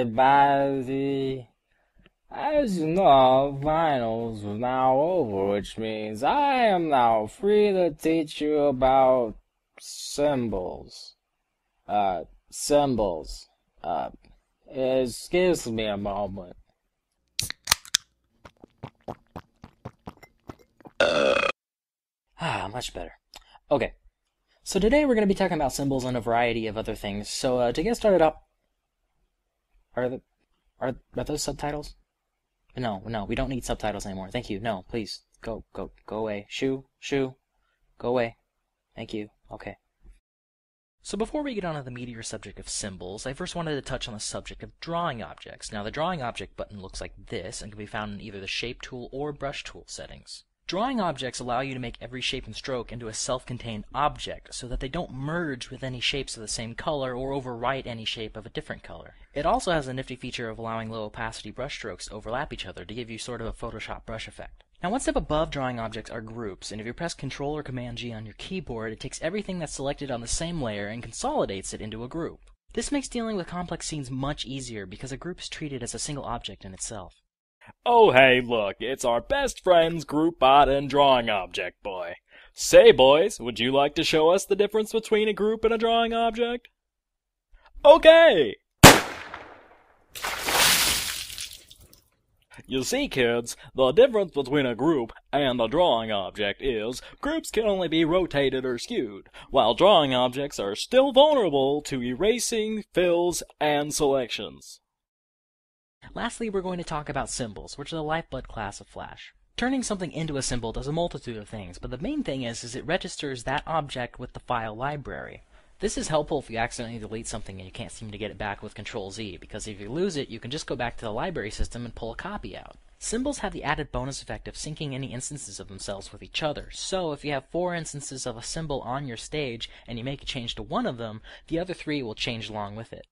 everybody. As you know, finals are now over, which means I am now free to teach you about symbols. Symbols. Excuse me a moment. Much better. Okay. So today we're going to be talking about symbols and a variety of other things. So to get started up, are those subtitles? No, we don't need subtitles anymore. Thank you. No, please go away. Shoo, go away. Thank you. Okay. So before we get on to the meatier subject of symbols, I first wanted to touch on the subject of drawing objects. Now the drawing object button looks like this and can be found in either the shape tool or brush tool settings. Drawing objects allow you to make every shape and stroke into a self-contained object so that they don't merge with any shapes of the same color or overwrite any shape of a different color. It also has a nifty feature of allowing low opacity brush strokes to overlap each other to give you sort of a Photoshop brush effect. Now one step above drawing objects are groups, and if you press Ctrl or Command G on your keyboard, it takes everything that's selected on the same layer and consolidates it into a group. This makes dealing with complex scenes much easier because a group is treated as a single object in itself. Oh hey, look, it's our best friends group art and drawing object boy. Say boys, would you like to show us the difference between a group and a drawing object? Okay! You see kids, the difference between a group and a drawing object is groups can only be rotated or skewed, while drawing objects are still vulnerable to erasing, fills, and selections. Lastly, we're going to talk about symbols, which are the lifeblood class of Flash. Turning something into a symbol does a multitude of things, but the main thing is it registers that object with the file library. This is helpful if you accidentally delete something and you can't seem to get it back with Ctrl-Z, because if you lose it, you can just go back to the library system and pull a copy out. Symbols have the added bonus effect of syncing any instances of themselves with each other, so if you have 4 instances of a symbol on your stage and you make a change to one of them, the other 3 will change along with it.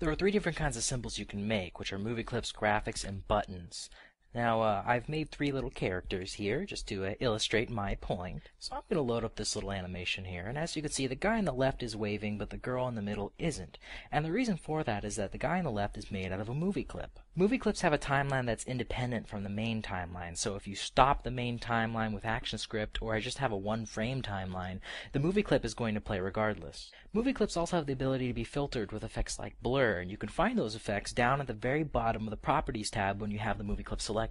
There are 3 different kinds of symbols you can make, which are movie clips, graphics, and buttons. Now, I've made 3 little characters here, just to illustrate my point. So I'm going to load up this little animation here, and as you can see, the guy on the left is waving, but the girl in the middle isn't. And the reason for that is that the guy on the left is made out of a movie clip. Movie clips have a timeline that's independent from the main timeline, so if you stop the main timeline with ActionScript, or I just have a 1-frame timeline, the movie clip is going to play regardless. Movie clips also have the ability to be filtered with effects like blur, and you can find those effects down at the very bottom of the Properties tab when you have the movie clip selected.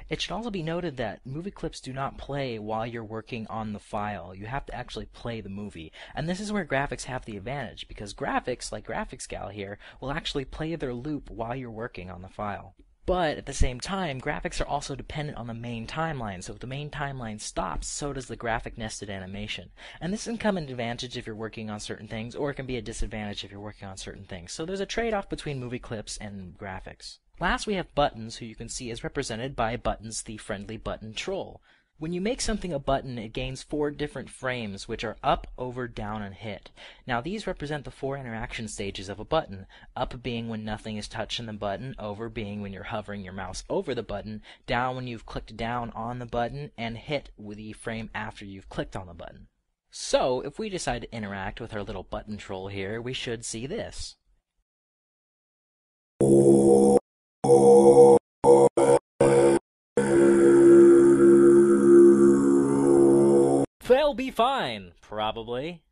It should also be noted that movie clips do not play while you're working on the file. You have to actually play the movie. And this is where graphics have the advantage, because graphics, like Graphics Gal here, will actually play their loop while you're working on the file. But at the same time, graphics are also dependent on the main timeline, so if the main timeline stops, so does the graphic nested animation. And this can come an advantage if you're working on certain things, or it can be a disadvantage if you're working on certain things. So there's a trade-off between movie clips and graphics. Last, we have Buttons, who you can see is represented by Buttons, the friendly button troll. When you make something a button, it gains 4 different frames, which are up, over, down, and hit. Now these represent the 4 interaction stages of a button, up being when nothing is touching the button, over being when you're hovering your mouse over the button, down when you've clicked down on the button, and hit with the frame after you've clicked on the button. So, if we decide to interact with our little button troll here, we should see this. They'll be fine, probably.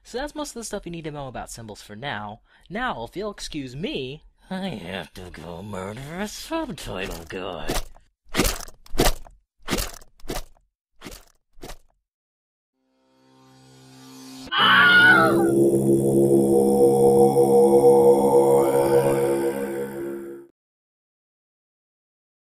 So that's most of the stuff you need to know about symbols for now. Now, if you'll excuse me, I have to go murder a subtitle guy.